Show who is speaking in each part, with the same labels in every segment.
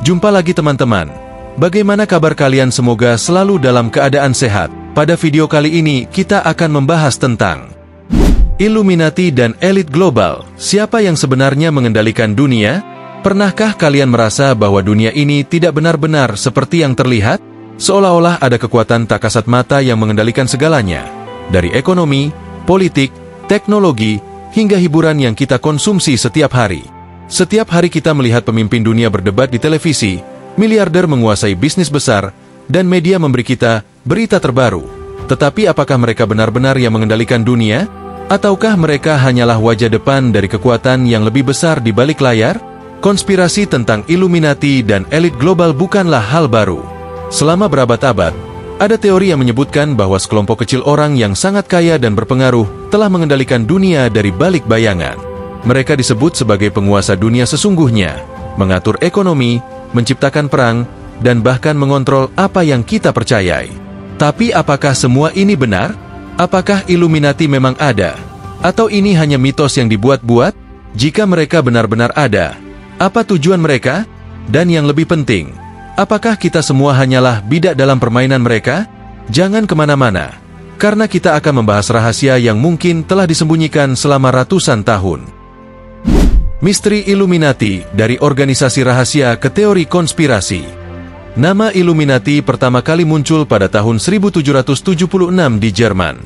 Speaker 1: Jumpa lagi teman-teman. Bagaimana kabar kalian? Semoga selalu dalam keadaan sehat. Pada video kali ini kita akan membahas tentang Illuminati dan elit global. Siapa yang sebenarnya mengendalikan dunia? Pernahkah kalian merasa bahwa dunia ini tidak benar-benar seperti yang terlihat? Seolah-olah ada kekuatan tak kasat mata yang mengendalikan segalanya. Dari ekonomi, politik, teknologi, hingga hiburan yang kita konsumsi setiap hari. Setiap hari kita melihat pemimpin dunia berdebat di televisi, miliarder menguasai bisnis besar, dan media memberi kita berita terbaru. Tetapi apakah mereka benar-benar yang mengendalikan dunia? Ataukah mereka hanyalah wajah depan dari kekuatan yang lebih besar di balik layar? Konspirasi tentang Illuminati dan elit global bukanlah hal baru. Selama berabad-abad, ada teori yang menyebutkan bahwa sekelompok kecil orang yang sangat kaya dan berpengaruh telah mengendalikan dunia dari balik bayangan. Mereka disebut sebagai penguasa dunia sesungguhnya, mengatur ekonomi, menciptakan perang, dan bahkan mengontrol apa yang kita percayai. Tapi apakah semua ini benar? Apakah Illuminati memang ada? Atau ini hanya mitos yang dibuat-buat? Jika mereka benar-benar ada, apa tujuan mereka? Dan yang lebih penting, apakah kita semua hanyalah bidak dalam permainan mereka? Jangan kemana-mana, karena kita akan membahas rahasia yang mungkin telah disembunyikan selama ratusan tahun. Misteri Illuminati, dari organisasi rahasia ke teori konspirasi. Nama Illuminati pertama kali muncul pada tahun 1776 di Jerman.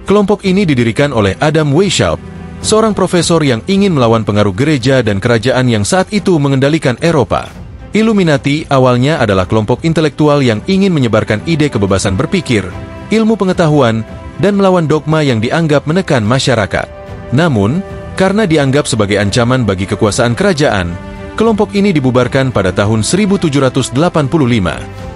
Speaker 1: Kelompok ini didirikan oleh Adam Weishaupt, seorang profesor yang ingin melawan pengaruh gereja dan kerajaan yang saat itu mengendalikan Eropa. Illuminati awalnya adalah kelompok intelektual yang ingin menyebarkan ide kebebasan berpikir, ilmu pengetahuan, dan melawan dogma yang dianggap menekan masyarakat. Namun, karena dianggap sebagai ancaman bagi kekuasaan kerajaan, kelompok ini dibubarkan pada tahun 1785.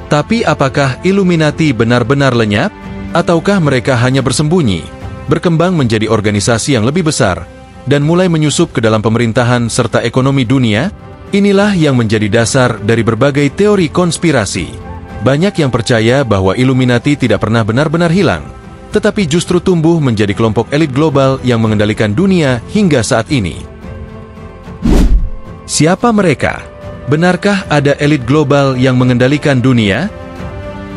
Speaker 1: Tapi apakah Illuminati benar-benar lenyap? Ataukah mereka hanya bersembunyi, berkembang menjadi organisasi yang lebih besar, dan mulai menyusup ke dalam pemerintahan serta ekonomi dunia? Inilah yang menjadi dasar dari berbagai teori konspirasi. Banyak yang percaya bahwa Illuminati tidak pernah benar-benar hilang, tetapi justru tumbuh menjadi kelompok elit global yang mengendalikan dunia hingga saat ini. Siapa mereka? Benarkah ada elit global yang mengendalikan dunia?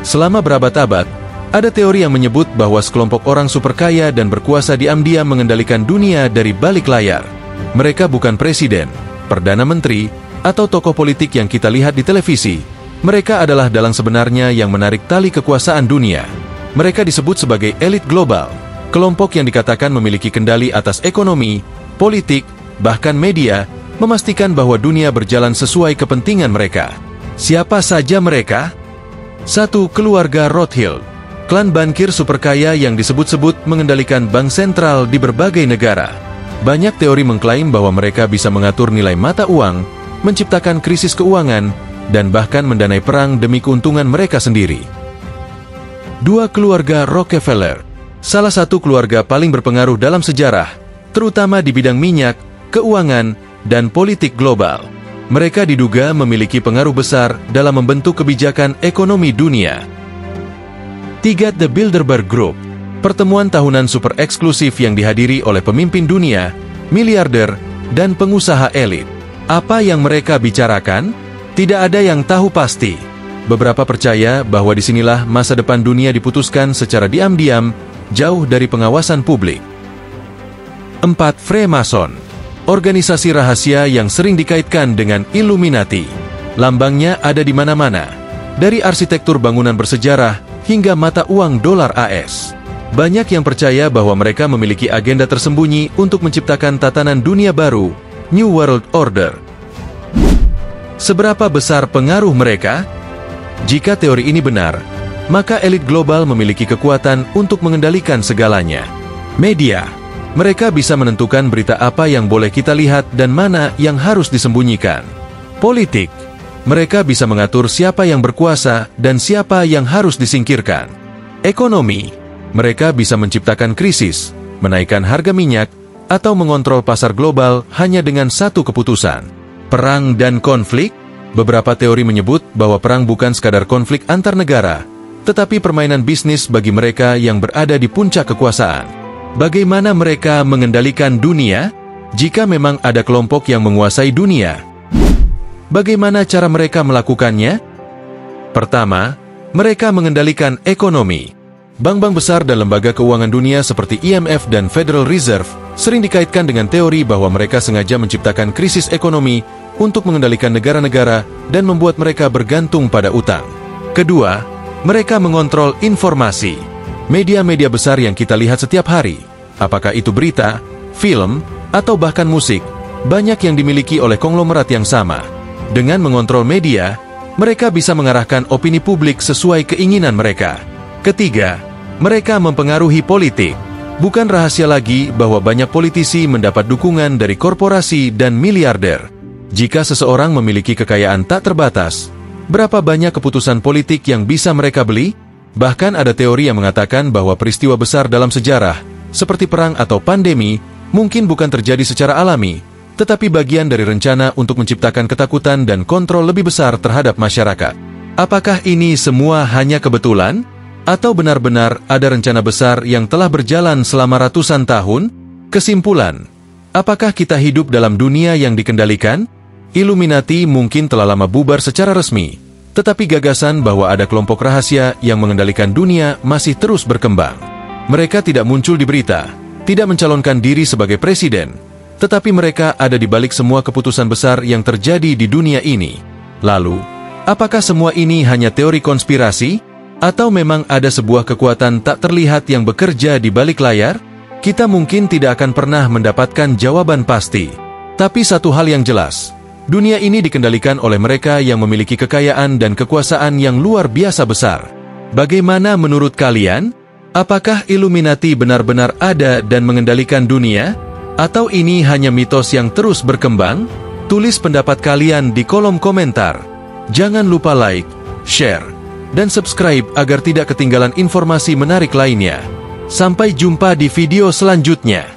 Speaker 1: Selama berabad-abad, ada teori yang menyebut bahwa sekelompok orang super kaya dan berkuasa diam-diam mengendalikan dunia dari balik layar. Mereka bukan presiden, perdana menteri, atau tokoh politik yang kita lihat di televisi. Mereka adalah dalang sebenarnya yang menarik tali kekuasaan dunia. Mereka disebut sebagai elit global, kelompok yang dikatakan memiliki kendali atas ekonomi, politik, bahkan media, memastikan bahwa dunia berjalan sesuai kepentingan mereka. Siapa saja mereka? 1. Keluarga Rothschild, klan bankir superkaya yang disebut-sebut mengendalikan bank sentral di berbagai negara. Banyak teori mengklaim bahwa mereka bisa mengatur nilai mata uang, menciptakan krisis keuangan, dan bahkan mendanai perang demi keuntungan mereka sendiri. 2. Keluarga Rockefeller, salah satu keluarga paling berpengaruh dalam sejarah, terutama di bidang minyak, keuangan, dan politik global. Mereka diduga memiliki pengaruh besar dalam membentuk kebijakan ekonomi dunia. 3. The Bilderberg Group, pertemuan tahunan super eksklusif yang dihadiri oleh pemimpin dunia, miliarder, dan pengusaha elit. Apa yang mereka bicarakan? Tidak ada yang tahu pasti. Beberapa percaya bahwa disinilah masa depan dunia diputuskan secara diam-diam, jauh dari pengawasan publik. 4. Freemason, organisasi rahasia yang sering dikaitkan dengan Illuminati. Lambangnya ada di mana-mana, dari arsitektur bangunan bersejarah hingga mata uang dolar AS. Banyak yang percaya bahwa mereka memiliki agenda tersembunyi untuk menciptakan tatanan dunia baru, New World Order. Seberapa besar pengaruh mereka? Jika teori ini benar, maka elit global memiliki kekuatan untuk mengendalikan segalanya. Media, mereka bisa menentukan berita apa yang boleh kita lihat dan mana yang harus disembunyikan. Politik, mereka bisa mengatur siapa yang berkuasa dan siapa yang harus disingkirkan. Ekonomi, mereka bisa menciptakan krisis, menaikkan harga minyak, atau mengontrol pasar global hanya dengan satu keputusan. Perang dan konflik, beberapa teori menyebut bahwa perang bukan sekadar konflik antar negara, tetapi permainan bisnis bagi mereka yang berada di puncak kekuasaan. Bagaimana mereka mengendalikan dunia? Jika memang ada kelompok yang menguasai dunia, Bagaimana cara mereka melakukannya? Pertama, mereka mengendalikan ekonomi. Bank-bank besar dan lembaga keuangan dunia seperti IMF dan Federal Reserve sering dikaitkan dengan teori bahwa mereka sengaja menciptakan krisis ekonomi untuk mengendalikan negara-negara dan membuat mereka bergantung pada utang. Kedua, mereka mengontrol informasi. Media-media besar yang kita lihat setiap hari, apakah itu berita, film, atau bahkan musik, banyak yang dimiliki oleh konglomerat yang sama. Dengan mengontrol media, mereka bisa mengarahkan opini publik sesuai keinginan mereka. Ketiga, mereka mempengaruhi politik. Bukan rahasia lagi bahwa banyak politisi mendapat dukungan dari korporasi dan miliarder. Jika seseorang memiliki kekayaan tak terbatas, berapa banyak keputusan politik yang bisa mereka beli? Bahkan ada teori yang mengatakan bahwa peristiwa besar dalam sejarah, seperti perang atau pandemi, mungkin bukan terjadi secara alami, tetapi bagian dari rencana untuk menciptakan ketakutan dan kontrol lebih besar terhadap masyarakat. Apakah ini semua hanya kebetulan? Atau benar-benar ada rencana besar yang telah berjalan selama ratusan tahun? Kesimpulan, apakah kita hidup dalam dunia yang dikendalikan? Illuminati mungkin telah lama bubar secara resmi, tetapi gagasan bahwa ada kelompok rahasia yang mengendalikan dunia masih terus berkembang. Mereka tidak muncul di berita, tidak mencalonkan diri sebagai presiden, tetapi mereka ada di balik semua keputusan besar yang terjadi di dunia ini. Lalu, apakah semua ini hanya teori konspirasi? Atau memang ada sebuah kekuatan tak terlihat yang bekerja di balik layar? Kita mungkin tidak akan pernah mendapatkan jawaban pasti. Tapi satu hal yang jelas, dunia ini dikendalikan oleh mereka yang memiliki kekayaan dan kekuasaan yang luar biasa besar. Bagaimana menurut kalian? Apakah Illuminati benar-benar ada dan mengendalikan dunia? Atau ini hanya mitos yang terus berkembang? Tulis pendapat kalian di kolom komentar. Jangan lupa like, share, dan subscribe agar tidak ketinggalan informasi menarik lainnya. Sampai jumpa di video selanjutnya.